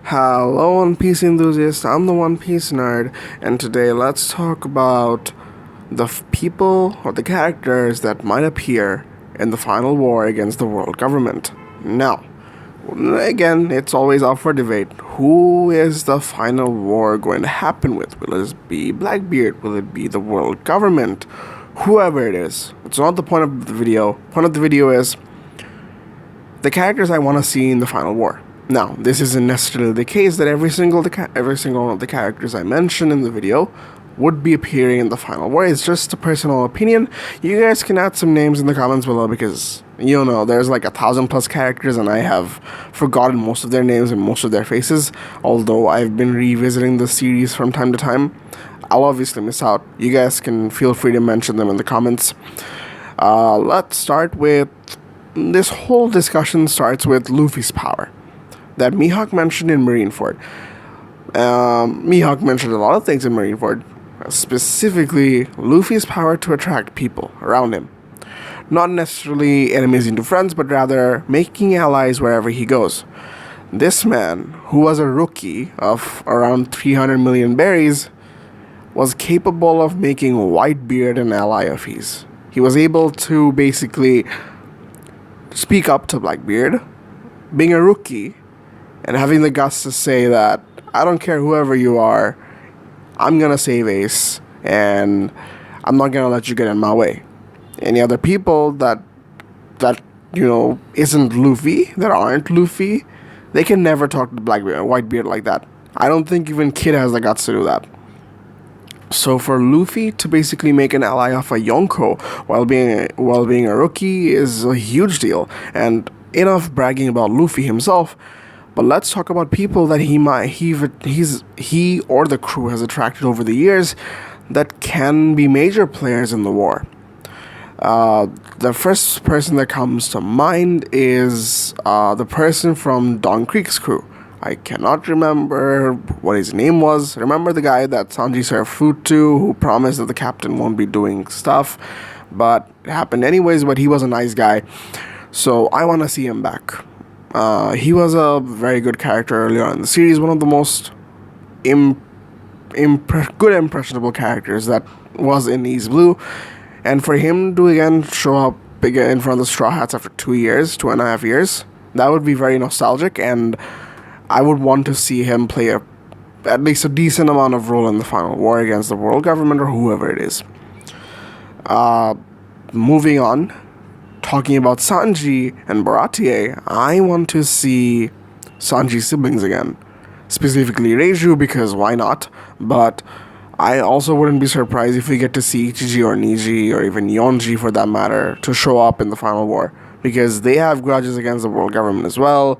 Hello, One Piece enthusiasts. I'm the One Piece nerd, and today let's talk about the people or the characters that might appear in the final war against the world government. Now, again, it's always up for debate. Who is the final war going to happen with? Will it be Blackbeard? Will it be the world government? Whoever it is. It's not the point of the video. Point of the video is the characters I want to see in the final war. Now, this isn't necessarily the case that every single one of the characters I mentioned in the video would be appearing in the final war. It's just a personal opinion. You guys can add some names in the comments below because there's like 1,000+ characters and I have forgotten most of their names and most of their faces. Although I've been revisiting the series from time to time, I'll obviously miss out. You guys can feel free to mention them in the comments. Let's start with this whole discussion starts with Luffy's power that Mihawk mentioned in Marineford. Mihawk mentioned a lot of things in Marineford, specifically Luffy's power to attract people around him. Not necessarily enemies into friends, but rather making allies wherever he goes. This man, who was a rookie of around 300 million berries, was capable of making Whitebeard an ally of his. He was able to basically speak up to Blackbeard, being a rookie, and having the guts to say that, I don't care whoever you are, I'm gonna save Ace, and I'm not gonna let you get in my way. Any other people that isn't Luffy, that aren't Luffy, they can never talk to Whitebeard like that. I don't think even Kid has the guts to do that. So for Luffy to basically make an ally of a Yonko while being a rookie is a huge deal. And enough bragging about Luffy himself, but let's talk about people that he or the crew has attracted over the years that can be major players in the war. The first person that comes to mind is the person from Don Creek's crew. I cannot remember what his name was. Remember the guy that Sanji served food to, who promised that the captain won't be doing stuff, but it happened anyways, but he was a nice guy. So I want to see him back. He was a very good character earlier on in the series, one of the most good impressionable characters that was in East Blue. And for him to again show up again in front of the Straw Hats after 2.5 years, that would be very nostalgic, and I would want to see him play at least a decent amount of role in the final war against the world government or whoever it is. Moving on, talking about Sanji and Baratie, I want to see Sanji's siblings again. Specifically Reiju, because why not? But I also wouldn't be surprised if we get to see Ichiji or Niji or even Yonji for that matter to show up in the final war, because they have grudges against the world government as well.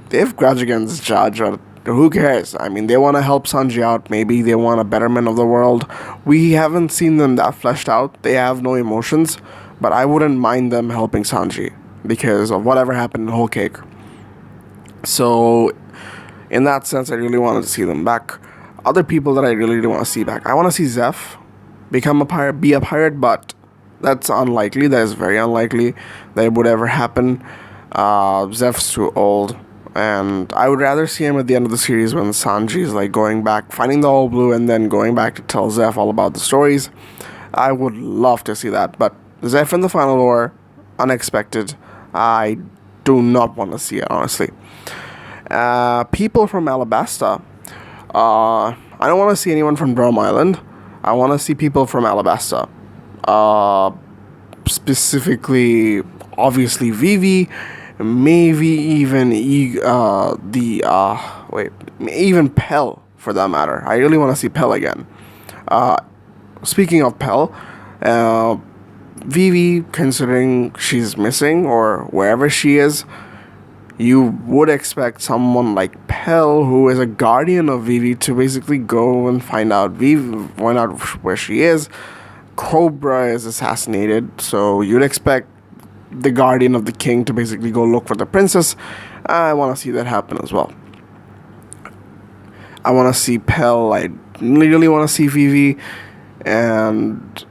They have grudge against Judge, but who cares? I mean, they want to help Sanji out. Maybe they want a betterment of the world. We haven't seen them that fleshed out. They have no emotions, but I wouldn't mind them helping Sanji because of whatever happened in Whole Cake. So, in that sense, I really wanted to see them back. Other people that I really want to see back, I want to see Zeph become a pirate, be a pirate, but that's unlikely. That is very unlikely that it would ever happen. Zeph's too old, and I would rather see him at the end of the series when Sanji is like going back, finding the All Blue, and then going back to tell Zeph all about the stories. I would love to see that, but Zeph in the final war, unexpected. I do not want to see it, honestly. People from Alabaster. I don't want to see anyone from Drum Island. I want to see people from Alabaster. Specifically, obviously Vivi, maybe even even Pell for that matter. I really want to see Pell again. Speaking of Pell, Vivi, considering she's missing or wherever she is, you would expect someone like Pell, who is a guardian of Vivi, to basically go and find out where she is. Cobra is assassinated, so you'd expect the guardian of the king to basically go look for the princess. I want to see that happen as well. I want to see Pell. I really want to see Vivi. And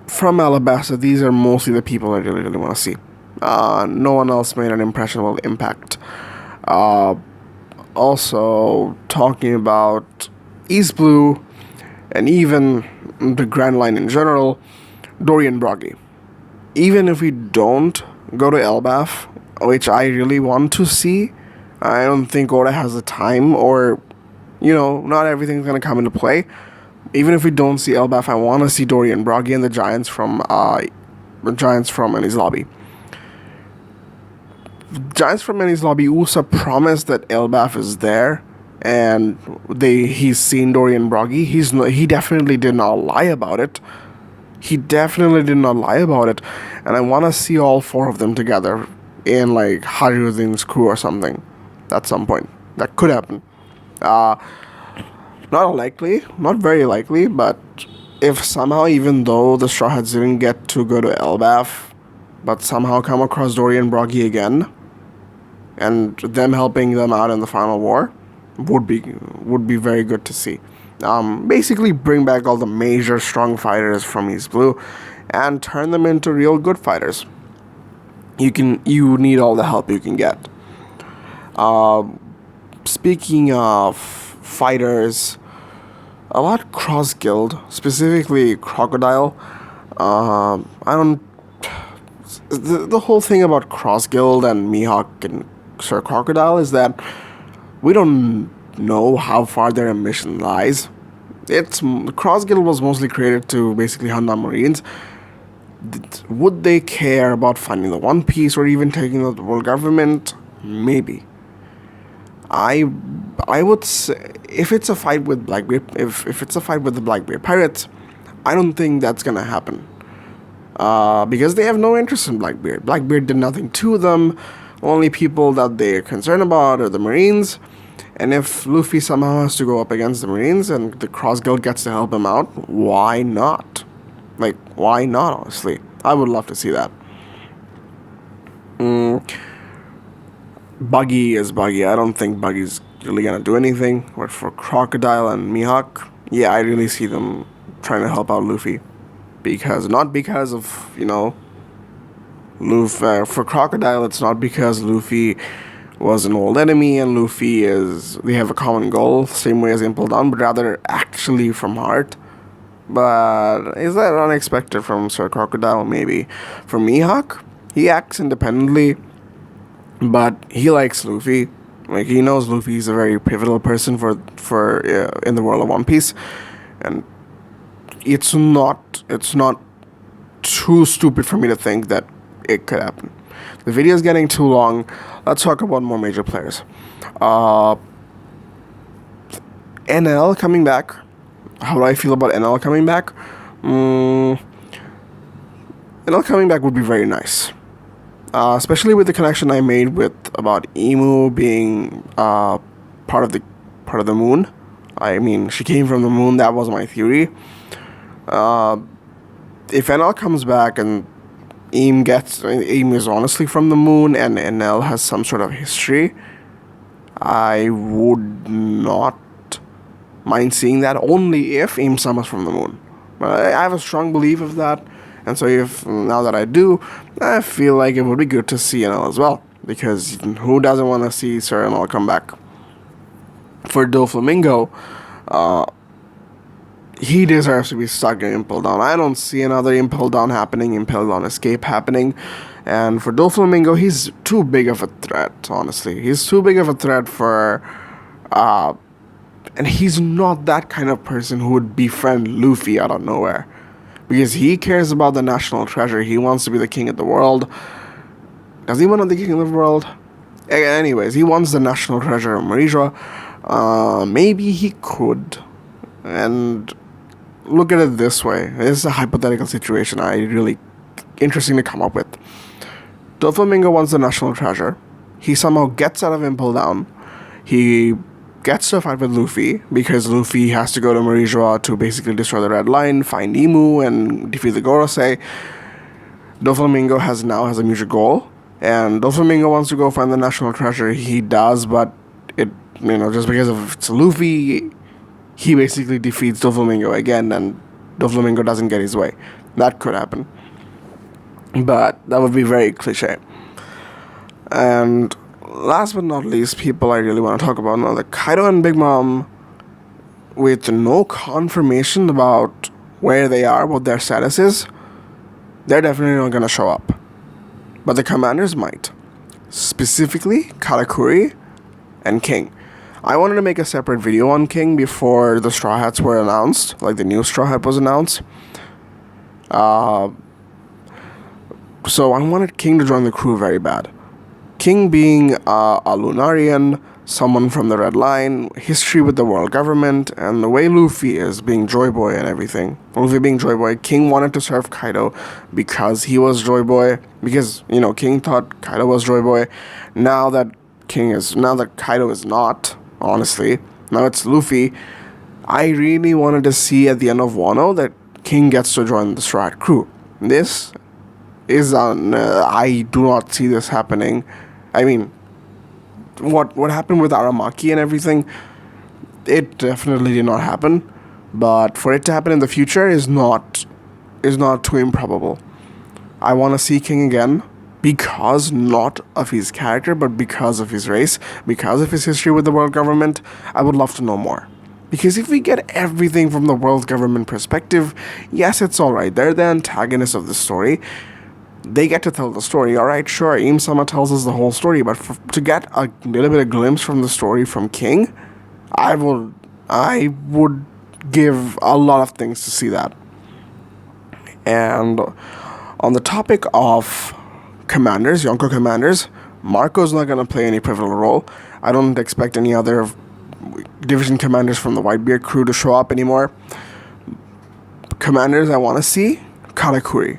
from Alabaster, these are mostly the people I really want to see. No one else made an impressionable impact. Also, talking about East Blue and even the Grand Line in general, Dorian Broggy. Even if we don't go to Elbaf, which I really want to see, I don't think Oda has the time, or, not everything's going to come into play. Even if we don't see Elbaf, I want to see Dorian Broggy and the Giants from Enies Lobby. Giants from Enies Lobby, Usa promised that Elbaf is there, and he's seen Dorian Broggy. He definitely did not lie about it. He definitely did not lie about it, and I want to see all four of them together in like Haruzin's crew or something at some point. That could happen. Not likely, not very likely, but if somehow, even though the Straw Hats didn't get to go to Elbaf, but somehow come across Dorian Broggy again, and them helping them out in the final war, would be very good to see. Basically bring back all the major strong fighters from East Blue and turn them into real good fighters. You need all the help you can get. Speaking of fighters, about Cross Guild, specifically Crocodile, I don't. The whole thing about Cross Guild and Mihawk and Sir Crocodile is that we don't know how far their ambition lies. Cross Guild was mostly created to basically hunt down Marines. Would they care about finding the One Piece or even taking out the world government? Maybe. I would say if it's a fight with Blackbeard, if it's a fight with the Blackbeard pirates, I don't think that's gonna happen. Because they have no interest in Blackbeard. Blackbeard did nothing to them. Only people that they're concerned about are the Marines. And if Luffy somehow has to go up against the Marines and the Cross Guild gets to help him out, why not? Why not, honestly? I would love to see that. Buggy is Buggy. I don't think Buggy's really gonna do anything. But for Crocodile and Mihawk, yeah, I really see them trying to help out Luffy. Not because of, Luffy. For Crocodile, it's not because Luffy was an old enemy and they have a common goal, same way as Impel Down, but rather actually from heart. But is that unexpected from Sir Crocodile? Maybe. For Mihawk, he acts independently, but he likes Luffy. Like, he knows Luffy is a very pivotal person for in the world of One Piece, and it's not too stupid for me to think that it could happen. The video is getting too long. Let's talk about more major players. NL coming back. How do I feel about NL coming back? NL coming back would be very nice. Especially with the connection I made about Emu being part of the moon. I mean, she came from the moon. That was my theory. If NL comes back and Aim is honestly from the moon and NL has some sort of history, I would not mind seeing that, only if Aim summons from the moon. But I have a strong belief of that, and so now that I do, I feel like it would be good to see NL as well, because who doesn't want to see Sir NL come back? For Doflamingo, he deserves to be stuck in Impel Down. I don't see another Impel Down escape happening. And for Doflamingo, he's too big of a threat, honestly. He's too big of a threat for... and he's not that kind of person who would befriend Luffy out of nowhere. Because he cares about the national treasure. He wants to be the king of the world. Does he want to be the king of the world? Anyways, he wants the national treasure of Marisha. Maybe he could. And... look at it this way. This is a hypothetical situation interesting to come up with. Doflamingo wants the national treasure. He somehow gets out of Impel Down. He gets to fight with Luffy, because Luffy has to go to Marijua to basically destroy the Red Line, find Emu, and defeat the Gorosei. Doflamingo now has a major goal, and Doflamingo wants to go find the national treasure. He does, but just because of it's Luffy, he basically defeats Doflamingo again, and Doflamingo doesn't get his way. That could happen. But that would be very cliche. And last but not least, people I really want to talk about now, the Kaido and Big Mom, with no confirmation about where they are, what their status is, they're definitely not going to show up. But the commanders might. Specifically, Katakuri and King. I wanted to make a separate video on King before the Straw Hats were announced, like the new Straw Hat was announced. So I wanted King to join the crew very bad. King being a Lunarian, someone from the Red Line, history with the world government, and the way Luffy is, being Joy Boy and everything. Luffy being Joy Boy, King wanted to serve Kaido because he was Joy Boy, because, King thought Kaido was Joy Boy. Now that Kaido is not, honestly, now it's Luffy, I really wanted to see at the end of Wano that King gets to join the Straw Hat crew. This is I do not see this happening. I mean, what happened with Aramaki and everything, it definitely did not happen. But for it to happen in the future is not too improbable. I want to see King again, because not of his character, but because of his race, because of his history with the world government. I would love to know more. Because if we get everything from the world government perspective, yes, it's alright. They're the antagonists of the story. They get to tell the story. Alright, sure, Im-sama tells us the whole story, but to get a little bit of glimpse from the story from King, I would give a lot of things to see that. And on the topic of commanders, Yonko commanders, Marco's not going to play any pivotal role. I don't expect any other division commanders from the Whitebeard crew to show up anymore. Commanders I want to see, Katakuri.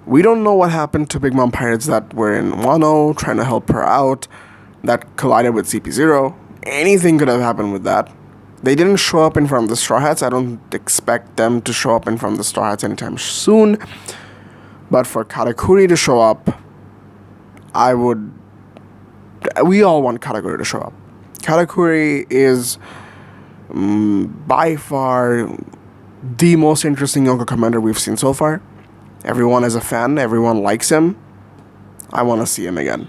We don't know what happened to Big Mom pirates that were in Wano trying to help her out, that collided with CP0. Anything could have happened with that. They didn't show up in front of the Straw Hats. I don't expect them to show up in front of the Straw Hats anytime soon. But for Katakuri to show up, we all want Katakuri to show up. Katakuri is by far the most interesting Yonko commander we've seen so far. Everyone is a fan. Everyone likes him. I want to see him again.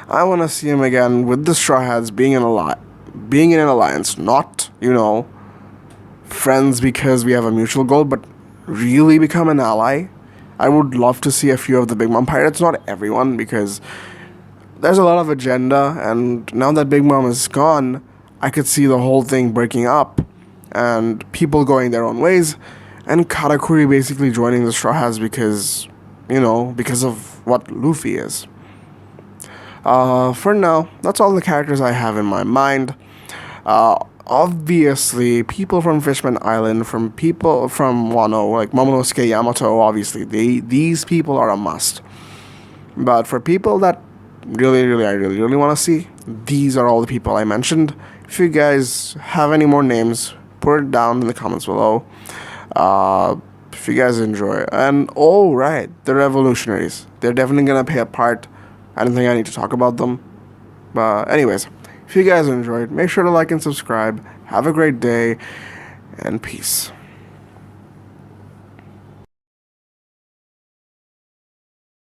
I want to see him again with the Straw Hats being in an alliance. Not, friends because we have a mutual goal, but really become an ally. I would love to see a few of the Big Mom pirates. Not everyone, because there's a lot of agenda, and now that Big Mom is gone, I could see the whole thing breaking up and people going their own ways, and Katakuri basically joining the Straw Hats because of what Luffy is. For now, that's all the characters I have in my mind. Obviously, people from Fishman Island, from people from Wano, like Momonosuke Yamato, obviously, these people are a must. But for people that I really want to see, these are all the people I mentioned. If you guys have any more names, put it down in the comments below. If you guys enjoy. And right, the revolutionaries. They're definitely going to play a part. I don't think I need to talk about them. But anyways, if you guys enjoyed, make sure to like and subscribe. Have a great day, and peace.